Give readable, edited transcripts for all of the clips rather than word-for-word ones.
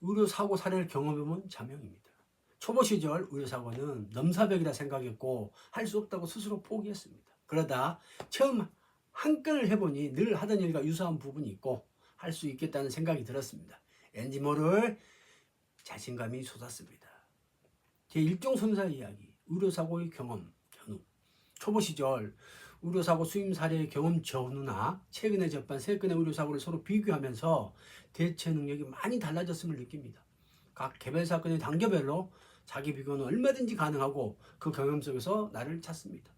의료사고 사례를 경험해본 자명입니다. 초보 시절 의료사고는 넘사벽이라 생각했고 할 수 없다고 스스로 포기했습니다. 그러다 처음 한 건을 해보니 늘 하던 일과 유사한 부분이 있고 할 수 있겠다는 생각이 들었습니다. 왠지 모를 자신감이 솟았습니다. 제1종 손사 이야기, 의료사고의 경험 전후. 초보 시절 의료사고 수임 사례의 경험 전후나 최근에 접한 3건의 의료사고를 서로 비교하면서 대처 능력이 많이 달라졌음을 느낍니다. 각 개별 사건의 단계별로 자기 비교는 얼마든지 가능하고 그 경험 속에서 나를 찾습니다.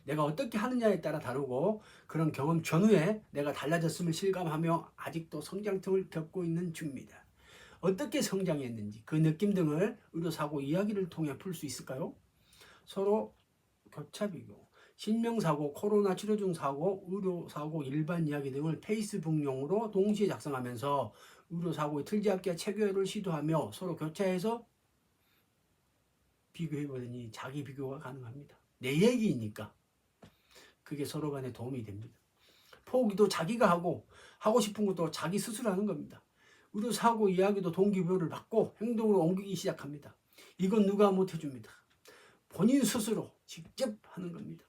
내가 어떻게 하느냐에 따라 다르고 그런 경험 전후에 내가 달라졌음을 실감하며 아직도 성장통을 겪고 있는 중입니다. 어떻게 성장했는지 그 느낌 등을 의료사고 이야기를 통해 풀 수 있을까요? 서로 교차 비교, 신명사고, 코로나 치료 중 사고, 의료사고 일반 이야기 등을 페이스북용으로 동시에 작성하면서 의료사고의 틀잡기와 체결을 시도하며 서로 교차해서 비교해보더니 자기 비교가 가능합니다. 내 얘기니까 그게 서로 간에 도움이 됩니다. 포기도 자기가 하고 싶은 것도 자기 스스로 하는 겁니다. 의료사고 이야기도 동기부여를 받고 행동으로 옮기기 시작합니다. 이건 누가 못해줍니다. 본인 스스로 직접 하는 겁니다.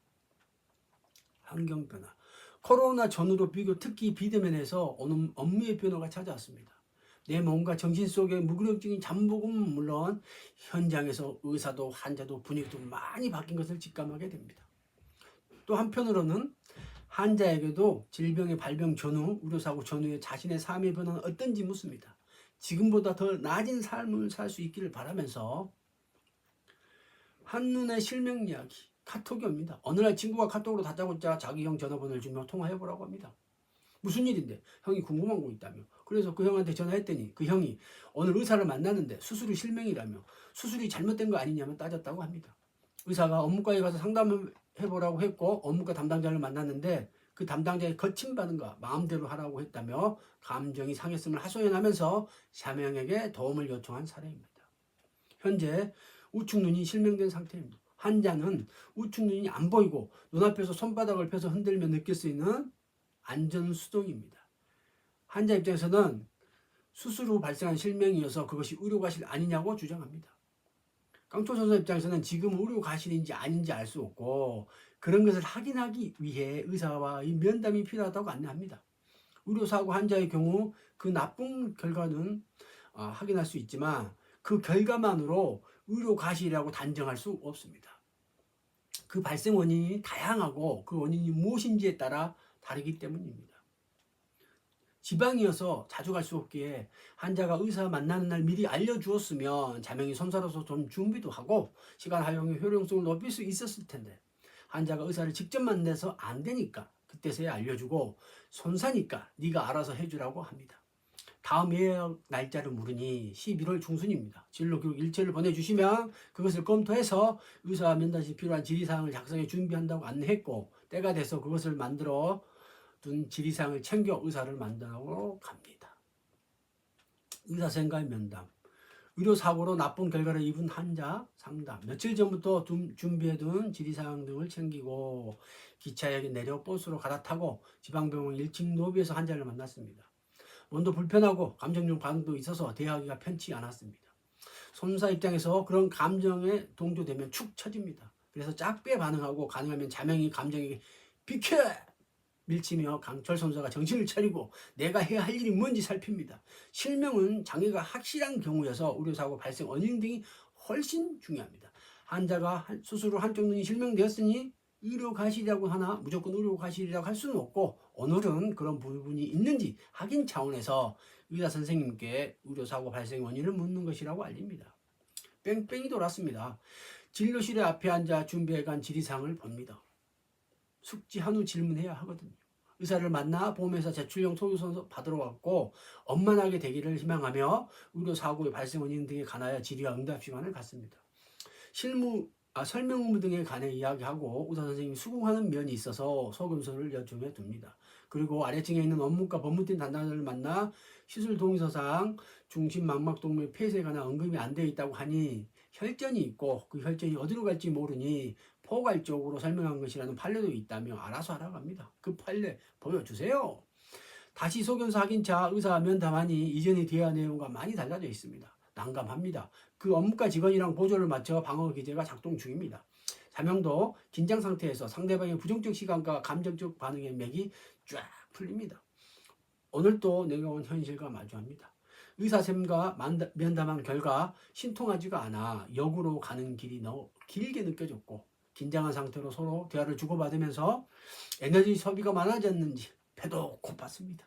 환경변화. 코로나 전후로 비교, 특히 비대면에서 오는 업무의 변화가 찾아왔습니다. 내 몸과 정신 속의 무기력적인 잠복은 물론 현장에서 의사도 환자도 분위기도 많이 바뀐 것을 직감하게 됩니다. 또 한편으로는 환자에게도 질병의 발병 전후, 의료사고 전후에 자신의 삶의 변화는 어떤지 묻습니다. 지금보다 더 나아진 삶을 살 수 있기를 바라면서 한눈의 실명 이야기, 카톡이 옵니다. 어느 날 친구가 카톡으로 다짜고짜 자기 형 전화번호를 주며 통화해보라고 합니다. 무슨 일인데? 형이 궁금한 거 있다며. 그래서 그 형한테 전화했더니 그 형이 오늘 의사를 만나는데 수술이 실명이라며 수술이 잘못된 거 아니냐며 따졌다고 합니다. 의사가 업무과에 가서 상담해보라고 했고 업무과 담당자를 만났는데 그 담당자의 거침받은가 마음대로 하라고 했다며 감정이 상했음을 하소연하면서 샤명에게 도움을 요청한 사례입니다. 현재 우측 눈이 실명된 상태입니다. 환자는 우측 눈이 안 보이고 눈앞에서 손바닥을 펴서 흔들며 느낄 수 있는 안전수동입니다. 환자 입장에서는 수술 후 발생한 실명이어서 그것이 의료과실 아니냐고 주장합니다. 깡초 선수 입장에서는 지금 의료과실인지 아닌지 알 수 없고 그런 것을 확인하기 위해 의사와의 면담이 필요하다고 안내합니다. 의료사고 환자의 경우 그 나쁜 결과는 확인할 수 있지만 그 결과만으로 의료과실이라고 단정할 수 없습니다. 그 발생 원인이 다양하고 그 원인이 무엇인지에 따라 다르기 때문입니다. 지방이어서 자주 갈 수 없기에 환자가 의사 만나는 날 미리 알려주었으면 자명이 선사로서 좀 준비도 하고 시간 활용의 효용성을 높일 수 있었을 텐데 환자가 의사를 직접 만나서 안 되니까 그때서야 알려주고 손사니까 네가 알아서 해주라고 합니다. 다음 예약 날짜를 물으니 11월 중순입니다. 진로 기록 일체를 보내주시면 그것을 검토해서 의사와 면담시 필요한 질의사항을 작성해 준비한다고 안내했고 때가 돼서 그것을 만들어 둔 질의사항을 챙겨 의사를 만나러 갑니다. 의사생과의 면담. 의료사고로 나쁜 결과를 입은 환자 상담. 며칠 전부터 준비해둔 질의사항 등을 챙기고 기차역에 내려 버스로 갈아타고 지방병원 1층 로비에서 환자를 만났습니다. 몸도 불편하고 감정적 반응도 있어서 대하기가 편치 않았습니다. 손사 입장에서 그런 감정에 동조되면 축 처집니다. 그래서 짝배 반응하고 가능하면 자명이 감정에게 비켜! 밀치며 강철 선수가 정신을 차리고 내가 해야 할 일이 뭔지 살핍니다. 실명은 장애가 확실한 경우여서 의료사고 발생 원인 등이 훨씬 중요합니다. 환자가 수술 후 한쪽 눈이 실명되었으니 의료과실이라고 하나 무조건 의료과실이라고 할 수는 없고 오늘은 그런 부분이 있는지 확인 차원에서 의사 선생님께 의료사고 발생 원인을 묻는 것이라고 알립니다. 뺑뺑이 돌았습니다. 진료실에 앞에 앉아 준비해간 질의사항을 봅니다. 숙지한 후 질문해야 하거든요. 의사를 만나 보험회사 제출용 소유서 받으러 왔고 원만하게 되기를 희망하며 의료사고의 발생 원인 등에 관하여 질의와 응답 시간을 갖습니다. 설명 의무 등에 관해 이야기하고 의사 선생님이 수긍하는 면이 있어서 소금서를 요청해 둡니다. 그리고 아래층에 있는 업무과 법무팀 담당자를 만나 시술 동의서상 중심망막동맥 폐쇄에 관한 언급이 안 되어 있다고 하니 혈전이 있고 그 혈전이 어디로 갈지 모르니 포괄적으로 설명한 것이라는 판례도 있다며 알아서 하라고 합니다. 그 판례 보여주세요. 다시 소견서 확인차 의사 면담하니 이전의 대화 내용과 많이 달라져 있습니다. 난감합니다. 그 업무과 직원이랑 보조를 맞춰 방어 기제가 작동 중입니다. 자명도 긴장 상태에서 상대방의 부정적 시각과 감정적 반응의 맥이 쫙 풀립니다. 오늘 또 내가 온 현실과 마주합니다. 의사쌤과 면담한 결과 신통하지가 않아 역으로 가는 길이 너무 길게 느껴졌고 긴장한 상태로 서로 대화를 주고받으면서 에너지 소비가 많아졌는지 배도 고팠습니다.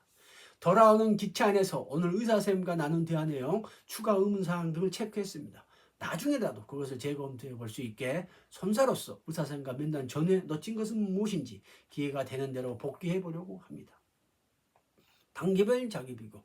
돌아오는 기차 안에서 오늘 의사쌤과 나눈 대화 내용, 추가 의문사항 등을 체크했습니다. 나중에라도 그것을 재검토해 볼 수 있게 손사로서 의사쌤과 면담 전에 놓친 것은 무엇인지 기회가 되는 대로 복귀해 보려고 합니다. 단계별 자기비교,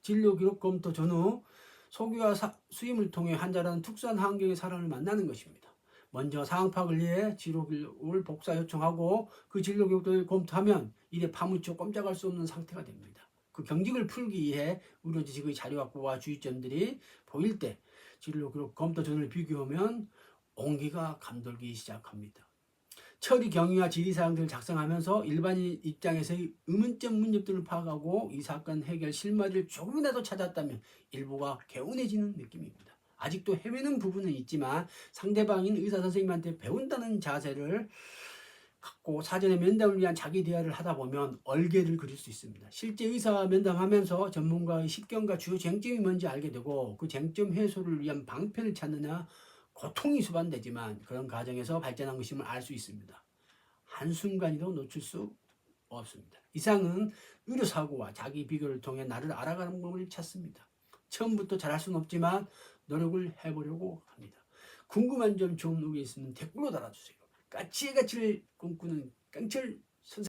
진료기록 검토 전후 소규와 수임을 통해 환자라는 특수한 환경의 사람을 만나는 것입니다. 먼저 상황 파악을 위해 진료기록을 복사 요청하고 그 진료기록을 검토하면 이래 파묻혀 꼼짝할 수 없는 상태가 됩니다. 그 경직을 풀기 위해 의료지식의 자료 확보와 주의점들이 보일 때 진료기록 검토 전을 비교하면 온기가 감돌기 시작합니다. 처리 경위와 질의사항들을 작성하면서 일반인 입장에서의 의문점 문제점을 파악하고 이 사건 해결 실마리를 조금이라도 찾았다면 일부가 개운해지는 느낌입니다. 아직도 헤매는 부분은 있지만 상대방인 의사선생님한테 배운다는 자세를 갖고 사전에 면담을 위한 자기 대화를 하다 보면 얼개를 그릴 수 있습니다. 실제 의사 면담하면서 전문가의 식견과 주요 쟁점이 뭔지 알게 되고 그 쟁점 해소를 위한 방편을 찾느냐 고통이 수반되지만 그런 과정에서 발전한 것임을 알 수 있습니다. 한순간이도 놓칠 수 없습니다. 이상은 의료사고와 자기 비교를 통해 나를 알아가는 법을 찾습니다. 처음부터 잘할 수는 없지만 노력을 해보려고 합니다. 궁금한 점, 좋은 의견 있으면 댓글로 달아주세요. 까치의 가치를 꿈꾸는 깡철 선생님.